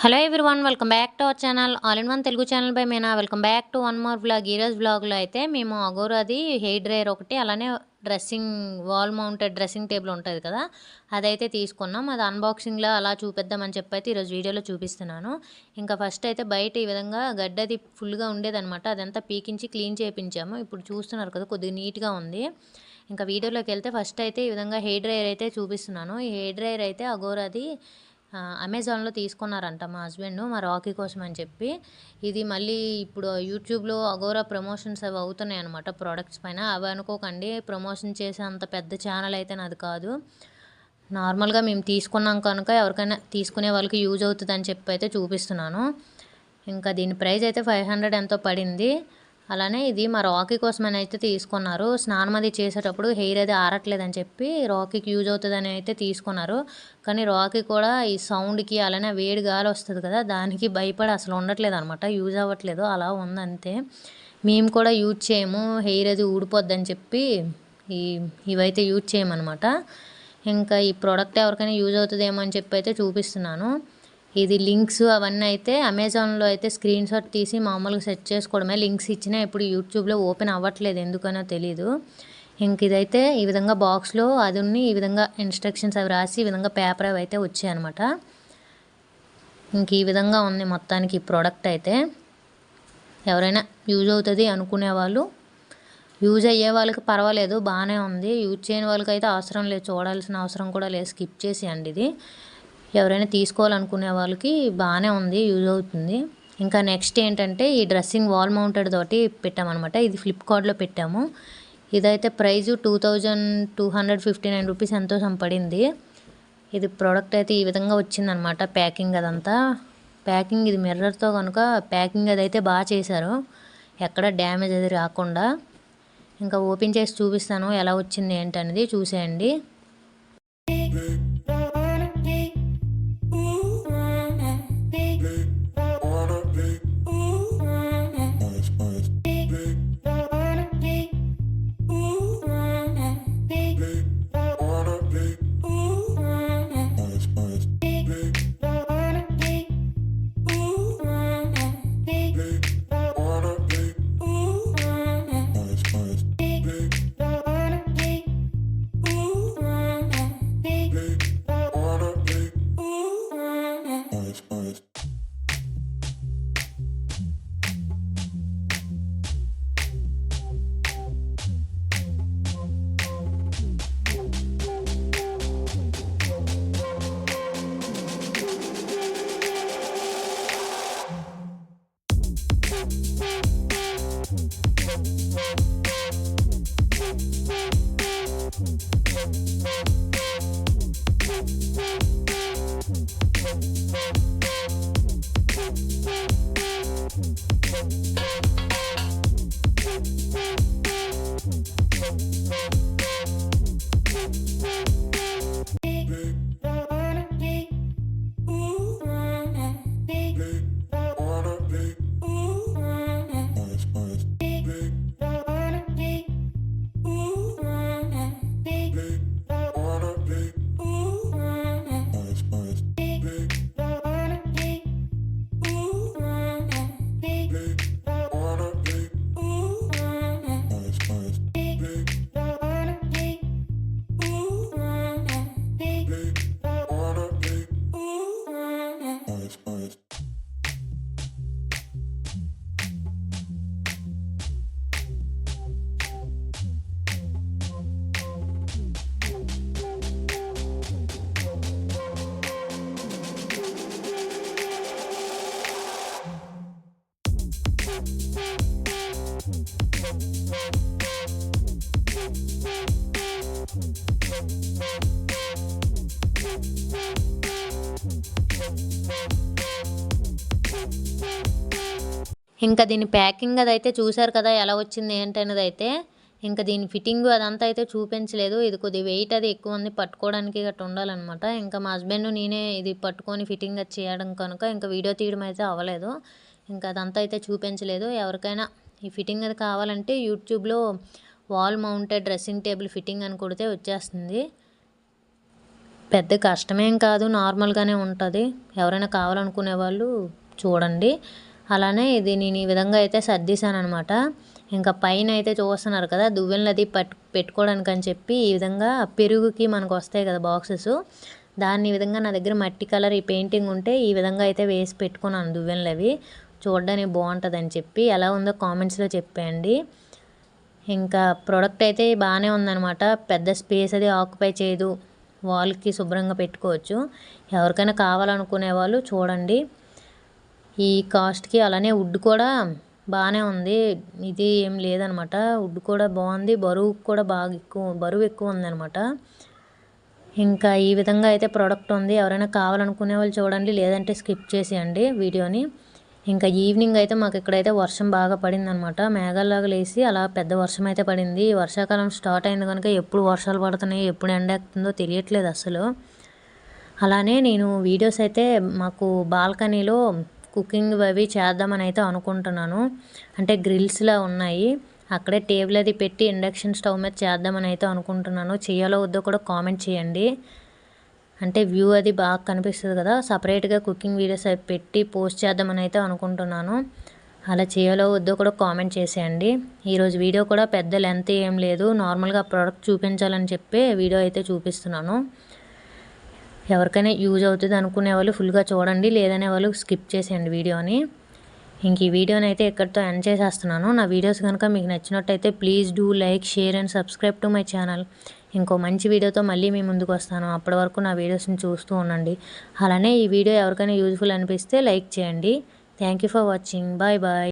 Hello everyone, welcome back to our channel all in one Telugu channel by Meena. Welcome back to one more vlog. ఈరోజు వ్లాగ్లో అయితే మేము అగోరాది hair dryer ఒకటి, అలానే dressing wall mounted dressing table ఉంటుంది కదా, అదైతే తీసుకున్నాం. అది అన్బాక్సింగ్లో అలా చూపిద్దామని చెప్పి అయితే ఈరోజు వీడియోలో చూపిస్తున్నాను. ఇంకా ఫస్ట్ అయితే బయట ఈ విధంగా గడ్డది ఫుల్గా ఉండేదన్నమాట, అదంతా పీకించి క్లీన్ చేయించాము. ఇప్పుడు చూస్తున్నారు కదా, కొద్దిగా నీట్గా ఉంది. ఇంకా వీడియోలోకి వెళ్తే ఫస్ట్ అయితే ఈ విధంగా హెయిర్ డ్రైయర్ అయితే చూపిస్తున్నాను. ఈ హెయిర్ డ్రైయర్ అయితే అగోరాది అమెజాన్లో తీసుకున్నారంట మా హస్బెండ్, మా రాకీ కోసం అని చెప్పి. ఇది మళ్ళీ ఇప్పుడు యూట్యూబ్లో అగోరా ప్రమోషన్స్ అవి అవుతున్నాయి అనమాట ప్రోడక్ట్స్ పైన. అవి అనుకోకండి, ప్రమోషన్ చేసే అంత పెద్ద ఛానల్ అయితే నాది కాదు. నార్మల్గా మేము తీసుకున్నాం కనుక ఎవరికైనా తీసుకునే వాళ్ళకి యూజ్ అవుతుంది అని చెప్పి అయితే చూపిస్తున్నాను. ఇంకా దీని ప్రైస్ అయితే 500 ఎంతో పడింది. అలానే ఇది మా రాకీ కోసమని అయితే తీసుకున్నారు. స్నానం అది చేసేటప్పుడు హెయిర్ అది ఆరట్లేదని చెప్పి రాకీకి యూజ్ అవుతుందని అయితే తీసుకున్నారు. కానీ రాకీ కూడా ఈ సౌండ్కి, అలానే వేడి గాలి వస్తుంది కదా, దానికి భయపడి అసలు ఉండట్లేదు అనమాట, యూజ్ అవ్వట్లేదు, అలా ఉందంతే. మేము కూడా యూజ్ చేయము, హెయిర్ అది ఊడిపోద్దని చెప్పి ఇవైతే యూజ్ చేయమన్నమాట. ఇంకా ఈ ప్రోడక్ట్ ఎవరికైనా యూజ్ అవుతుందేమో అని చెప్పి అయితే చూపిస్తున్నాను. ఇది లింక్స్ అవన్నీ అయితే అమెజాన్లో అయితే స్క్రీన్ షాట్ తీసి మామూలుగా సెట్ చేసుకోవడమే. లింక్స్ ఇచ్చినా ఇప్పుడు యూట్యూబ్లో ఓపెన్ అవ్వట్లేదు, ఎందుకనో తెలీదు. ఇంక ఇదైతే ఈ విధంగా బాక్స్లో అది ఉన్ని ఈ విధంగా ఇన్స్ట్రక్షన్స్ అవి రాసి ఈ విధంగా పేపర్ అవి అయితే వచ్చాయన్నమాట. ఇంక ఈ విధంగా ఉంది మొత్తానికి ఈ ప్రోడక్ట్ అయితే. ఎవరైనా యూజ్ అవుతుంది అనుకునే వాళ్ళు, యూజ్ అయ్యే వాళ్ళకి పర్వాలేదు, బాగానే ఉంది. యూజ్ చేయని వాళ్ళకి అయితే అవసరం లేదు, చూడాల్సిన అవసరం కూడా లేదు, స్కిప్ చేసేయండి. ఇది ఎవరైనా తీసుకోవాలనుకునే వాళ్ళకి బాగానే ఉంది, యూజ్ అవుతుంది. ఇంకా నెక్స్ట్ ఏంటంటే ఈ డ్రెస్సింగ్ వాల్ మౌంటెడ్ తోటి పెట్టామన్నమాట. ఇది ఫ్లిప్కార్ట్లో పెట్టాము. ఇదైతే ప్రైజు 2259 రూపీస్ ఎంతో పడింది. ఇది ప్రోడక్ట్ అయితే ఈ విధంగా వచ్చిందనమాట. ప్యాకింగ్ అదంతా, ప్యాకింగ్ ఇది మిర్రర్తో కనుక ప్యాకింగ్ అదైతే బాగా చేశారు, ఎక్కడ డ్యామేజ్ అది రాకుండా. ఇంకా ఓపెన్ చేసి చూపిస్తాను ఎలా వచ్చింది ఏంటనేది, చూసేయండి. ఇంకా దీని ప్యాకింగ్ అదైతే చూసారు కదా ఎలా వచ్చింది ఏంటనేది అయితే. ఇంకా దీని ఫిట్టింగ్ అదంతా అయితే చూపించలేదు, ఇది కొద్ది వెయిట్ అది ఎక్కువ ఉంది, పట్టుకోవడానికి గట్రా ఉండాలన్నమాట. ఇంకా మా హస్బెండ్ నేనే ఇది పట్టుకొని ఫిట్టింగ్ అది చేయడం కనుక ఇంకా వీడియో తీయడం అయితే అవ్వలేదు, ఇంకా అదంతా అయితే చూపించలేదు. ఎవరికైనా ఈ ఫిట్టింగ్ అది కావాలంటే యూట్యూబ్లో wall mounted dressing table fitting అని కొడితే వచ్చేస్తుంది. పెద్ద కష్టమేం కాదు, నార్మల్గానే ఉంటుంది. ఎవరైనా కావాలనుకునే వాళ్ళు చూడండి. అలానే ఇది నేను ఈ విధంగా అయితే సర్దేశాను అనమాట. ఇంకా పైన అయితే చూస్తున్నారు కదా, దువ్వెనది పెట్టుకోవడానికి అని చెప్పి ఈ విధంగా పెరుగుకి మనకు వస్తాయి కదా బాక్సెస్, దాన్ని ఈ విధంగా నా దగ్గర మట్టి కలర్ ఈ పెయింటింగ్ ఉంటే ఈ విధంగా అయితే వేసి పెట్టుకున్నాను దువ్వెనలు అవి. చూడడానికి బాగుంటుందని చెప్పి ఎలా ఉందో కామెంట్స్లో చెప్పేయండి. ఇంకా ప్రోడక్ట్ అయితే బాగానే ఉందన్నమాట. పెద్ద స్పేస్ అది ఆక్యుపై చేయదు, వాల్కి శుభ్రంగా పెట్టుకోవచ్చు. ఎవరికైనా కావాలనుకునే వాళ్ళు చూడండి. ఈ కాస్ట్కి అలానే వుడ్ కూడా బాగానే ఉంది, ఇది ఏం లేదనమాట. వుడ్ కూడా బాగుంది, బరువు కూడా బరువు ఎక్కువ ఉందనమాట. ఇంకా ఈ విధంగా అయితే ప్రోడక్ట్ ఉంది. ఎవరైనా కావాలనుకునే వాళ్ళు చూడండి, లేదంటే స్కిప్ చేసేయండి వీడియోని. ఇంకా ఈవినింగ్ అయితే మాకు ఇక్కడైతే వర్షం బాగా పడిందనమాట. మేఘాల్లాగా లేసి అలా పెద్ద వర్షం అయితే పడింది. వర్షాకాలం స్టార్ట్ అయింది కనుక ఎప్పుడు వర్షాలు పడుతున్నాయి, ఎప్పుడు ఎండ ఎక్కుతుందో తెలియట్లేదు అసలు. అలానే నేను వీడియోస్ అయితే మాకు బాల్కనీలో కుకింగ్ అవి చేద్దామని అయితే అనుకుంటున్నాను. అంటే గ్రిల్స్లా ఉన్నాయి, అక్కడే టేబుల్ అది పెట్టి ఇండక్షన్ స్టవ్ మీద చేద్దామని అయితే అనుకుంటున్నాను. చేయాలో వద్దో కూడా కామెంట్ చేయండి. అంటే వ్యూ అది బాగా కనిపిస్తుంది కదా, సపరేట్గా కుకింగ్ వీడియోస్ అవి పెట్టి పోస్ట్ చేద్దామని అయితే అనుకుంటున్నాను. అలా చేయాలో వద్దో కూడా కామెంట్ చేసేయండి. ఈరోజు వీడియో కూడా పెద్ద లెంత్ ఏం లేదు, నార్మల్గా ప్రోడక్ట్ చూపించాలని చెప్పి వీడియో అయితే చూపిస్తున్నాను. ఎవరికైనా యూజ్ అవుతుంది అనుకునే వాళ్ళు ఫుల్గా చూడండి, లేదనే వాళ్ళు స్కిప్ చేసేయండి వీడియోని. ఇంక ఈ వీడియోని అయితే ఇక్కడితో ఎండ్ చేసేస్తున్నాను. నా వీడియోస్ కనుక మీకు నచ్చినట్టయితే please do like, share and subscribe to my channel. ఇంకో మంచి వీడియోతో మళ్ళీ మీ ముందుకు వస్తాను. అప్పటి వరకు నా వీడియోస్ని చూస్తూ ఉండండి. అలానే ఈ వీడియో ఎవరికైనా యూజ్ఫుల్ అనిపిస్తే లైక్ చేయండి. Thank you for watching. Bye bye.